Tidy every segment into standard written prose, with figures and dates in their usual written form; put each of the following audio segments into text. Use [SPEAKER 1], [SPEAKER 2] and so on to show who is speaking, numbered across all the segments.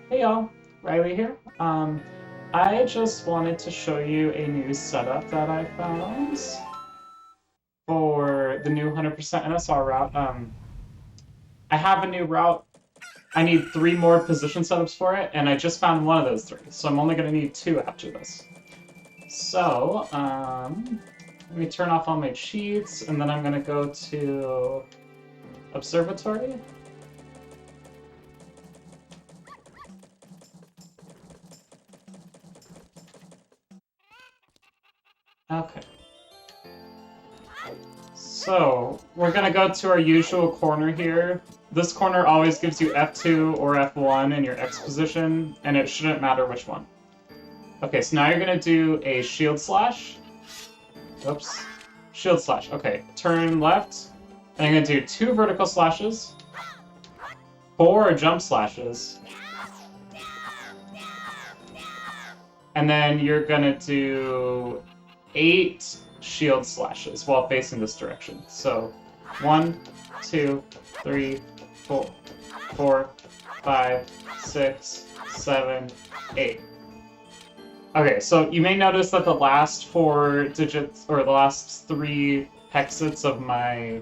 [SPEAKER 1] Hey y'all, Riley here. I just wanted to show you a new setup that I found for the new 100% NSR route. I have a new route. I need 3 more position setups for it, and I just found one of those 3, so I'm only going to need 2 after this. So, let me turn off all my cheats, and then I'm going to go to observatory. Okay. So, we're gonna go to our usual corner here. This corner always gives you F2 or F1 in your X position, and it shouldn't matter which one. Okay, so now you're gonna do a shield slash. Oops. Shield slash. Okay, turn left, and I'm gonna do 2 vertical slashes, 4 jump slashes, and then you're gonna do 8 shield slashes while facing this direction. So 1, 2, 3, 4, 4, 5, 6, 7, 8. Okay, so you may notice that the last 4 digits, or the last 3 hexets of my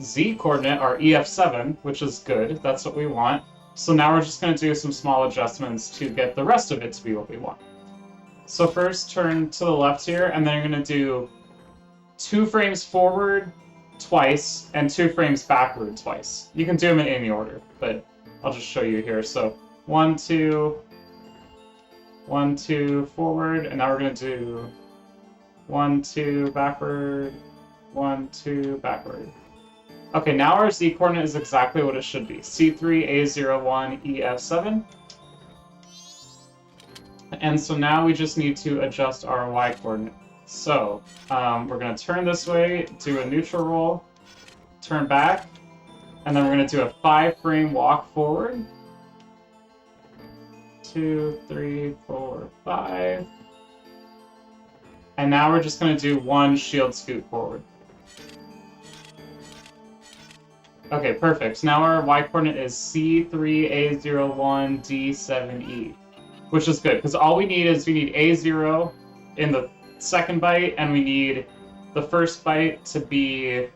[SPEAKER 1] Z coordinate are EF7, which is good. That's what we want. So now we're just going to do some small adjustments to get the rest of it to be what we want. So first, turn to the left here, and then you're going to do 2 frames forward twice and 2 frames backward twice. You can do them in any order, but I'll just show you here. So 1, 2, 1, 2 forward, and now we're going to do 1, 2 backward, 1, 2 backward. Okay, now our Z coordinate is exactly what it should be. C3A01EF7. And so now we just need to adjust our Y coordinate. So we're going to turn this way, do a neutral roll, turn back, and then we're going to do a 5-frame walk forward. 2, 3, 4, 5. And now we're just going to do 1 shield scoot forward. Okay, perfect. Now our Y coordinate is C3A01D7E, which is good, because all we need is we need A0 in the second byte, and we need the first byte to be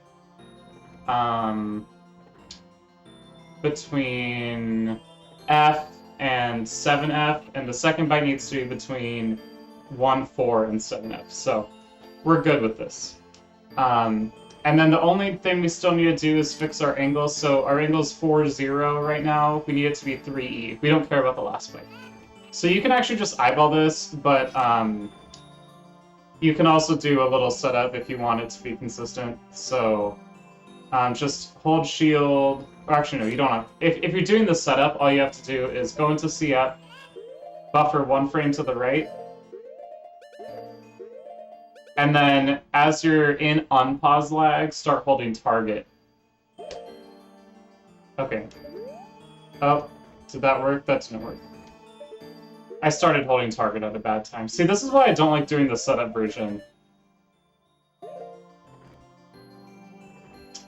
[SPEAKER 1] between F and 7F, and the second byte needs to be between 1, 4, and 7F. So we're good with this. And then the only thing we still need to do is fix our angles. So our angle is 4, 0 right now. We need it to be 3E. We don't care about the last byte. So you can actually just eyeball this, but you can also do a little setup if you want it to be consistent. So just hold shield, or actually no, you don't have, if you're doing the setup, all you have to do is go into CF, buffer 1 frame to the right, and then as you're in unpause lag, start holding target. Okay. Oh, did that work? That didn't work. I started holding target at a bad time. See, this is why I don't like doing the setup version.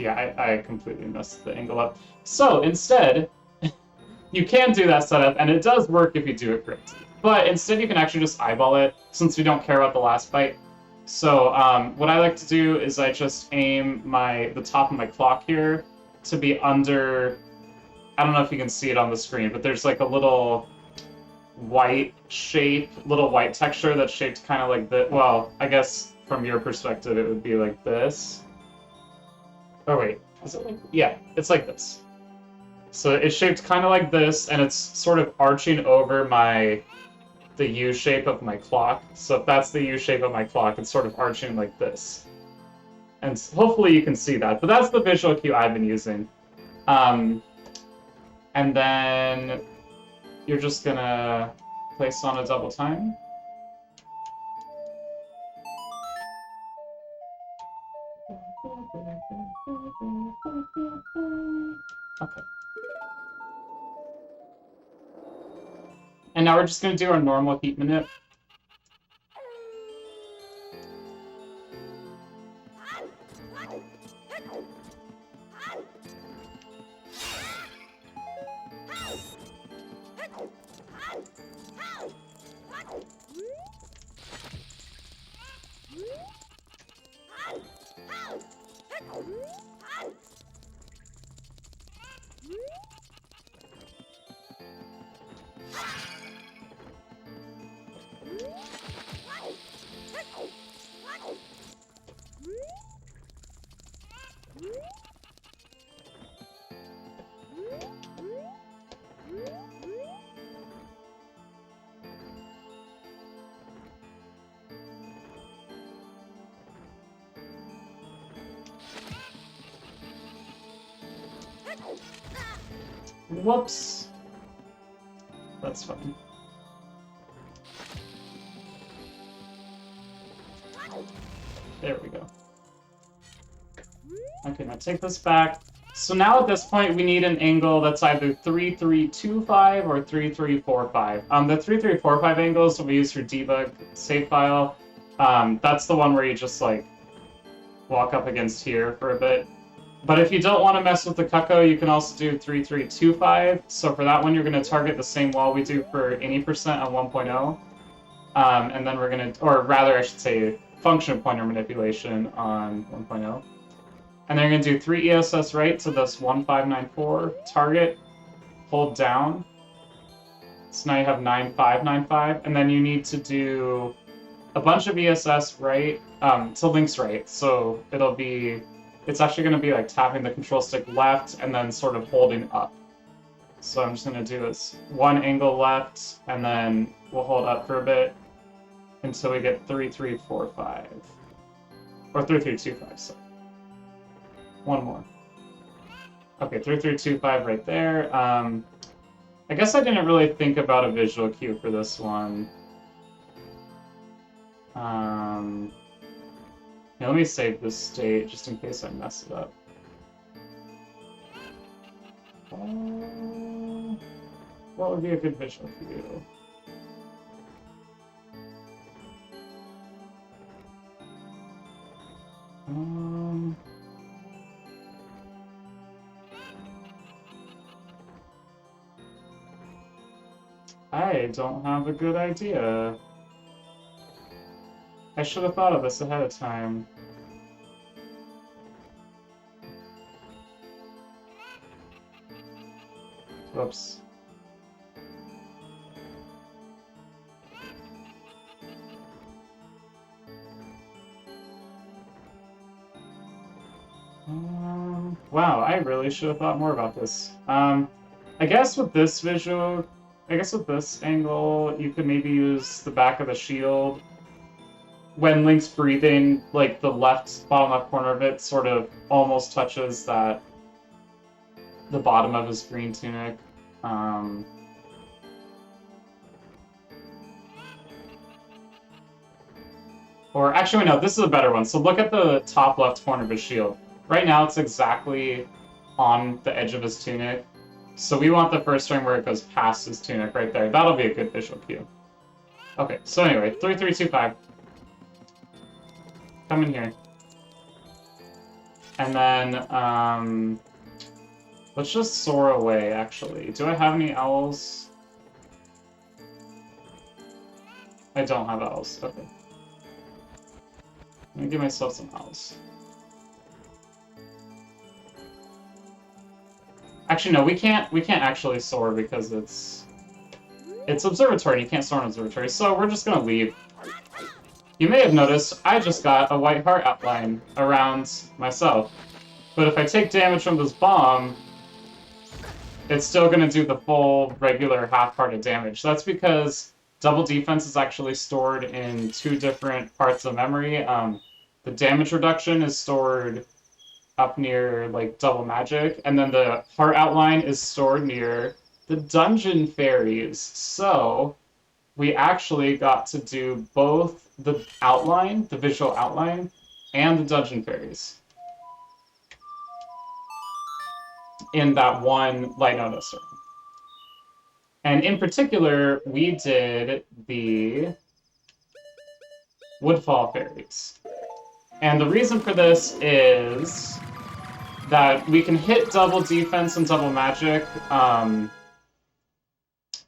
[SPEAKER 1] Yeah, I completely messed the angle up. So instead, you can do that setup, and it does work if you do it correctly. But instead, you can actually just eyeball it, since we don't care about the last byte. So what I like to do is I just aim the top of my clock here to be under, I don't know if you can see it on the screen, but there's like a little white shape, little white texture that's shaped kind of like this. Well, I guess from your perspective, it would be like this. Oh wait, is it like, yeah, it's like this. So it's shaped kind of like this, and it's sort of arching over the U shape of my clock. So if that's the U shape of my clock, it's sort of arching like this. And hopefully you can see that, but that's the visual cue I've been using. And then you're just gonna place on a double time. Okay. And now we're just gonna do our normal heat manip. Whoops. That's fine. There we go. Okay, now take this back. So now at this point, we need an angle that's either 3325 or 3345. The 3345 angle is what we use for debug save file. That's the one where you just like walk up against here for a bit. But if you don't want to mess with the cucko, you can also do 3325. So for that one, you're going to target the same wall we do for any percent on 1.0. And then we're going to, or rather I should say, function pointer manipulation on 1.0. And then you're going to do 3 ESS right to this 1594 target, hold down. So now you have 9595, and then you need to do a bunch of ESS right to links right. So it'll be, it's actually going to be like tapping the control stick left and then sort of holding up. So I'm just going to do this one angle left, and then we'll hold up for a bit until we get 3345. Or 3325, sorry. One more. Okay, 3325 right there. I guess I didn't really think about a visual cue for this one. Now let me save this state just in case I mess it up. What would be a good visual cue? I don't have a good idea. I should have thought of this ahead of time. Whoops. Wow, I really should have thought more about this. I guess with this visual, I guess with this angle, you could maybe use the back of the shield. When Link's breathing, like the bottom left corner of it sort of almost touches the bottom of his green tunic. Or actually, no, this is a better one. So look at the top left corner of his shield. Right now, it's exactly on the edge of his tunic. So we want the first frame where it goes past his tunic right there. That'll be a good visual cue. Okay, so anyway, 3325. Come in here. And then, let's just soar away, actually. Do I have any owls? I don't have owls. Okay. Let me give myself some owls. Actually, no, we can't actually soar because it's observatory and you can't soar in observatory, so we're just gonna leave. You may have noticed I just got a white heart outline around myself. But if I take damage from this bomb, it's still gonna do the full regular half-hearted damage. That's because double defense is actually stored in two different parts of memory. The damage reduction is stored up near like double magic, and then the heart outline is stored near the dungeon fairies. So we actually got to do both the outline, the visual outline, and the dungeon fairies in that one light noticer. And in particular, we did the Woodfall fairies. And the reason for this is that we can hit double defense and double magic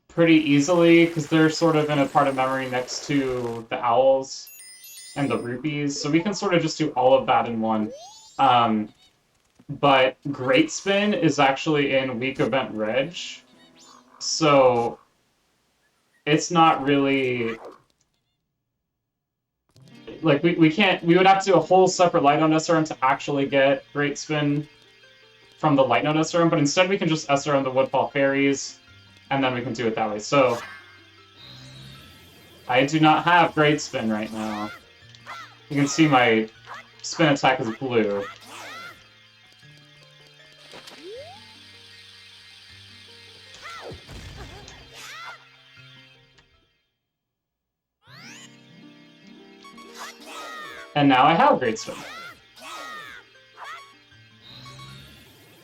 [SPEAKER 1] pretty easily, because they're sort of in a part of memory next to the owls and the rupees, so we can sort of just do all of that in one. But Great Spin is actually in weak event reg, so it's not really... Like, we would have to do a whole separate light node SRM to actually get Great Spin from the light node SRM, but instead we can just SRM the Woodfall Fairies, and then we can do it that way. So, I do not have Great Spin right now. You can see my spin attack is blue. And now I have Great Spin.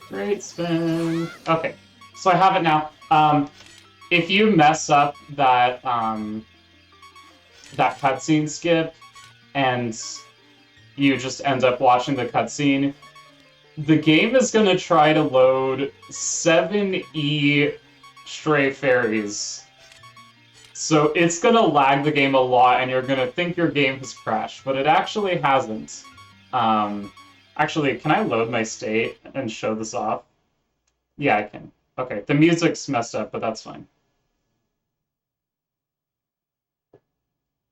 [SPEAKER 1] Great Spin. Okay, so I have it now. If you mess up that that cutscene skip and you just end up watching the cutscene, the game is going to try to load 7E stray fairies. So it's going to lag the game a lot, and you're going to think your game has crashed, but it actually hasn't. Actually, can I load my state and show this off? Yeah, I can. Okay, the music's messed up, but that's fine.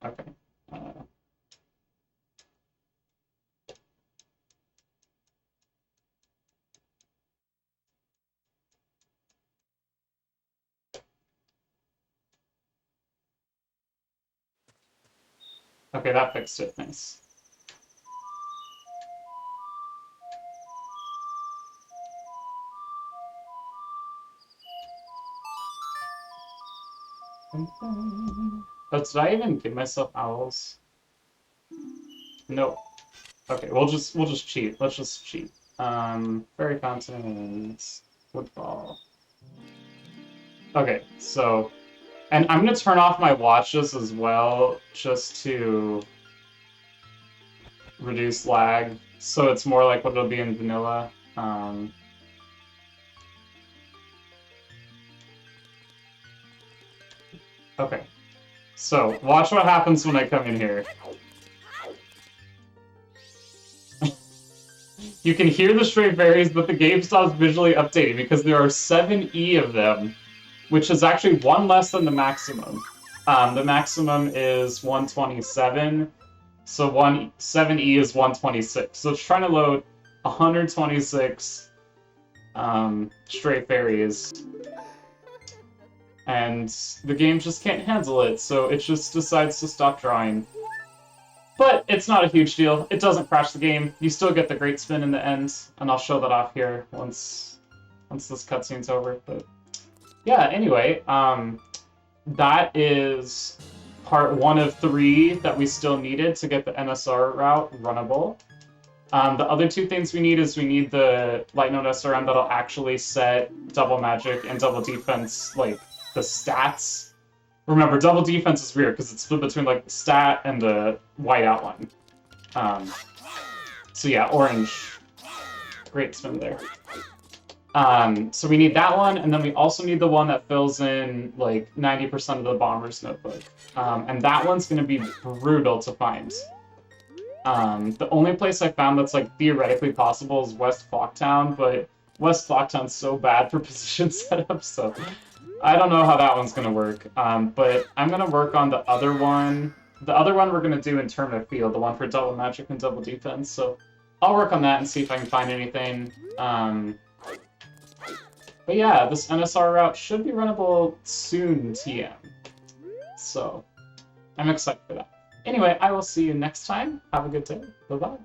[SPEAKER 1] Okay. Okay, that fixed it. Nice. Oh, did I even give myself owls? Nope. Okay, we'll just cheat. Let's just cheat. Fairy fountains, Woodfall. Okay, so, and I'm gonna turn off my watches as well, just to reduce lag, so it's more like what it'll be in vanilla. Okay, so watch what happens when I come in here. You can hear the stray fairies, but the game stops visually updating because there are 7E of them, which is actually one less than the maximum. The maximum is 127, so 7E is 126. So it's trying to load 126 stray fairies. And the game just can't handle it, so it just decides to stop drawing. But it's not a huge deal. It doesn't crash the game. You still get the great spin in the end, and I'll show that off here once this cutscene's over. But yeah, anyway, that is part 1 of 3 that we still needed to get the NSR route runnable. The other 2 things we need is we need the light node SRM that'll actually set double magic and double defense, like the stats. Remember, double defense is weird because it's split between like the stat and the white outline. So yeah, orange. Great spin there. So we need that one, and then we also need the one that fills in like 90% of the bomber's notebook. And that one's going to be brutal to find. The only place I found that's like theoretically possible is West Flocktown, but West Flocktown's so bad for position setup, so I don't know how that one's going to work. But I'm going to work on the other one. The other one we're going to do in Tournament Field, the one for double magic and double defense, so I'll work on that and see if I can find anything. But yeah, this NSR route should be runnable soon, TM. So, I'm excited for that. Anyway, I will see you next time. Have a good day. Bye-bye.